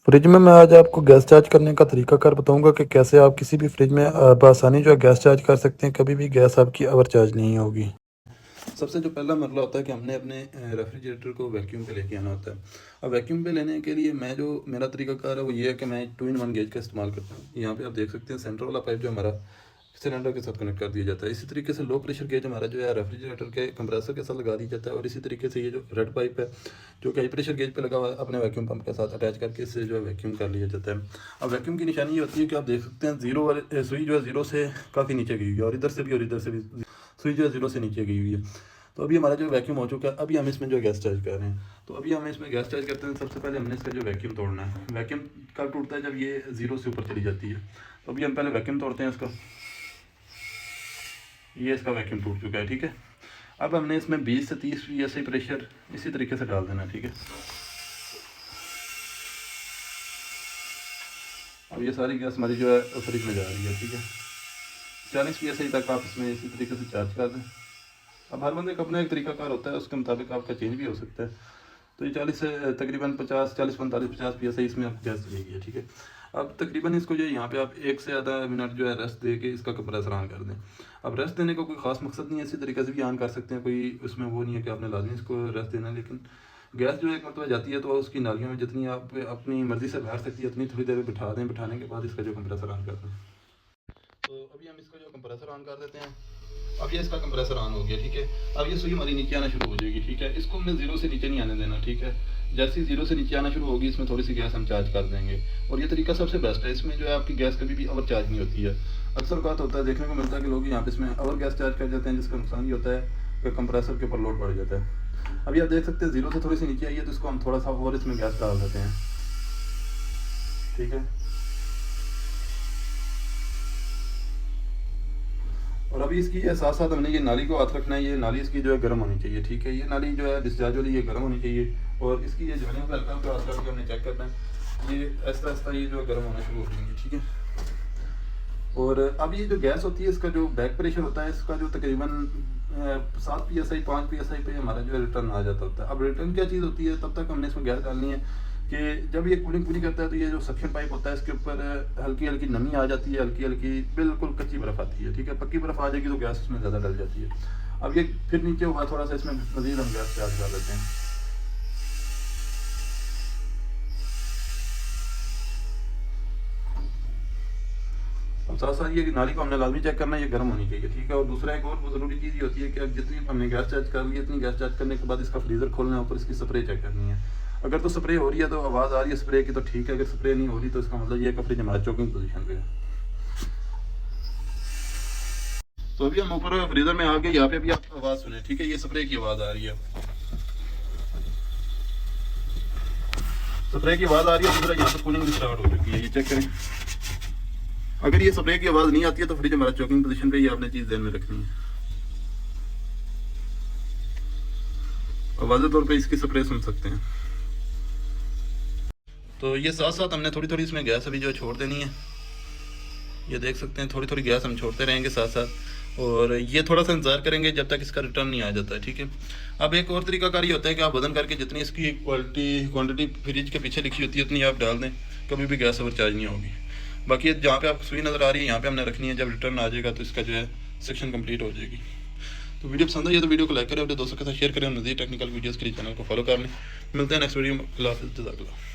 Fridge में मैं आज आपको गैस चार्ज करने का तरीका कार बताऊंगा कि कैसे आप किसी भी फ्रिज में बआसानी जो है गैस चार्ज कर सकते हैं। कभी भी गैस आपकी ओवर चार्ज नहीं होगी। सबसे जो पहला मरला होता है कि हमने अपने रेफ्रिजरेटर को वैक्यूम पे लेके आना होता है। अब वैक्यूम पे लेने के लिए मैं जो मेरा तरीकाकार है वो ये है कि मैं 2-in-1 गेज का इस्तेमाल करता हूँ। यहाँ पे आप देख सकते हैं सेंटर वाला पाइप जो हमारा सिलेंडर के साथ कनेक्ट कर दिया जाता है। इसी तरीके से लो प्रेशर गेज हमारा जो है रेफ्रिजरेटर के कंप्रेसर के साथ लगा दिया जाता है। और इसी तरीके से ये जो रेड पाइप है जो कि हाई प्रेशर गेज पे लगा हुआ है अपने वैक्यूम पंप के साथ अटैच करके इससे जो है वैक्यूम कर लिया जाता है। अब वैक्यूम की निशानी ये होती है कि आप देख सकते हैं जीरो वाले सुई जो है जीरो से काफ़ी नीचे गई हुई है और इधर से भी सुई जो है जीरो से नीचे गई हुई है। तो अभी हमारा जो वैक्यूम हो चुका है। अभी हम इसमें जो गैस चार्ज कर रहे हैं। तो अभी हम इसमें गैस चार्ज करते हैं सबसे पहले हमने इसका जो वैक्यूम तोड़ना है। वैक्यूम कब टूटता है? जब ये जीरो से ऊपर चली जाती है। तो अभी हम पहले वैक्यूम तोड़ते हैं इसका। ये इसका वैक्यूम टूट चुका है, ठीक है। अब हमने इसमें 20 से 30 psi प्रेशर इसी तरीके से डाल देना, ठीक है। अब ये सारी गैस हमारी जो है फ्रिज में जा रही है, ठीक है। 40 psi तक आप इसमें इसी तरीके से चार्ज कर दें। अब हर बंदे का अपना एक तरीकाकार होता है, उसके मुताबिक आपका चेंज भी हो सकता है। तो ये 40 से तकरीबन 50, 40, 45, 50 psi इसमें आप गैस चलेगी, ठीक है। अब तकरीबन इसको जो है यहाँ पे आप 1 से आधा मिनट जो है रेस्ट दे के इसका कंप्रेसर ऑन कर दें। अब रेस्ट देने का कोई ख़ास मकसद नहीं है, इसी तरीके से भी ऑन कर सकते हैं, कोई उसमें वो नहीं है कि आपने लाजमी इसको रेस्ट देना है। लेकिन गैस जो एक मतलब जाती है तो उसकी नालियों में जितनी आप अपनी मर्ज़ी से बैठ सकती है उतनी थोड़ी देर बिठा दें। बिठाने के बाद इसका जो कंप्रेसर ऑन कर दें। तो अभी हम इसका जो कंप्रेसर ऑन कर देते हैं। अब ये इसका कंप्रेसर ऑन हो गया, ठीक है। अब ये सुई हमारी नीचे आना शुरू हो जाएगी, ठीक है। इसको हमने जीरो से नीचे नहीं आने देना, ठीक है। जैसे ही जीरो से नीचे आना शुरू होगी इसमें थोड़ी सी गैस हम चार्ज कर देंगे। और ये तरीका सबसे बेस्ट है, इसमें जो है आपकी गैस कभी भी ओवर चार्ज नहीं होती है। अक्सर बात होता है, देखने को मिलता है कि लोग यहाँ पे इसमें ओवर गैस चार्ज कर जाते हैं, जिसका नुकसान ये होता है कि कंप्रेसर के ऊपर लोड बढ़ जाता है। अभी आप देख सकते हैं जीरो से थोड़ी सी नीचे आई है तो इसको हम थोड़ा सा और इसमें गैस डाल देते हैं, ठीक है। और अभी इसकी साथ साथ हमने ये नाली को हाथ रखना है। ये नाली इसकी जो है गर्म होनी चाहिए, ठीक है। ये नाली जो है डिस्चार्ज वाली ये गर्म होनी चाहिए। और इसकी ये ज्वाइनिंग पे हल्का हल्का हाथ रख के हमने चेक करना है। ये आहिस्ता आहिस्ता ये जो है गर्म होना शुरू हो जाएंगी, ठीक है। और अब ये जो गैस होती है इसका जो बैक प्रेशर होता है इसका जो तकरीबन 7 psi 5 psi पे हमारा जो है रिटर्न आ जाता होता है। अब रिटर्न क्या चीज़ होती है? तब तक हमने इसमें गैस डालनी है कि जब ये कूलिंग पूरी करता है तो ये जो सक्शन पाइप होता है इसके ऊपर हल्की हल्की नमी आ जाती है, हल्की हल्की बिल्कुल कच्ची बर्फ़ आती है, ठीक है। पक्की बर्फ़ आ जाएगी तो गैस उसमें ज़्यादा डल जाती है। अब ये फिर नीचे हुआ थोड़ा सा, इसमें मज़ीद हम गैस चार्ज कर देते हैं। अब साथ साथ ये नाली को हमने लाजमी चेक करना है, ये गर्म होनी चाहिए, ठीक है। और दूसरा एक और ज़रूरी चीज़ ये होती है कि अब जितनी हमने गैस चार्ज कर ली है इतनी गैस चार्ज करने के बाद इसका फ्रीज़र खोलना है, ऊपर इसकी स्प्रे चेक करनी है। अगर तो स्प्रे हो रही है तो आवाज़ आ रही है स्प्रे की तो ठीक है। अगर स्प्रे नहीं हो रही तो इसका मतलब ये कि फ्रिज हमारा चोकिंग पोजीशन पे है। तो अभी हम ऊपर फ्रीजर में आके यहाँ पे भी आप आवाज़ सुने, ठीक है। ये स्प्रे की आवाज़ आ रही है, स्प्रे की आवाज़ आ रही है। दूसरा यहाँ पे कूलिंग भी स्टार्ट हो चुकी है, ये चेक करें। अगर ये स्प्रे की आवाज़ नहीं आती है तो फ्रिज हमारा चोकिंग पोजीशन पे ये आपने चीज़ ध्यान में रखनी है। और वाज़ेह तौर पे इसकी स्प्रे सुन सकते हैं। तो ये साथ साथ हमने थोड़ी थोड़ी इसमें गैस अभी जो छोड़ देनी है। ये देख सकते हैं थोड़ी थोड़ी गैस हम छोड़ते रहेंगे साथ साथ। और ये थोड़ा सा इंतज़ार करेंगे जब तक इसका रिटर्न नहीं आ जाता है, ठीक है। अब एक और तरीकाकार ये होता है कि आप वज़न करके जितनी इसकी क्वांटिटी फ्रिज के पीछे लिखी होती है उतनी आप डाल दें, कभी भी गैस ओवर चार्ज नहीं होगी। बाकी जहाँ पे आपको सुई नज़र आ रही है यहाँ पे हमने रखनी है। जब रिटर्न आ जाएगा तो इसका जो है सेक्शन कंप्लीट हो जाएगी। तो वीडियो पसंद आई है तो वीडियो को लाइक करें, अपने दोस्तों के साथ शेयर करें और मज़ीद टेक्निकल वीडियोज़ के लिए चैनल को फॉलो कर लें। मिलते हैं नेक्स्ट वीडियो में। अल्लाह हाफ़िज़, जज़ाकल्लाह।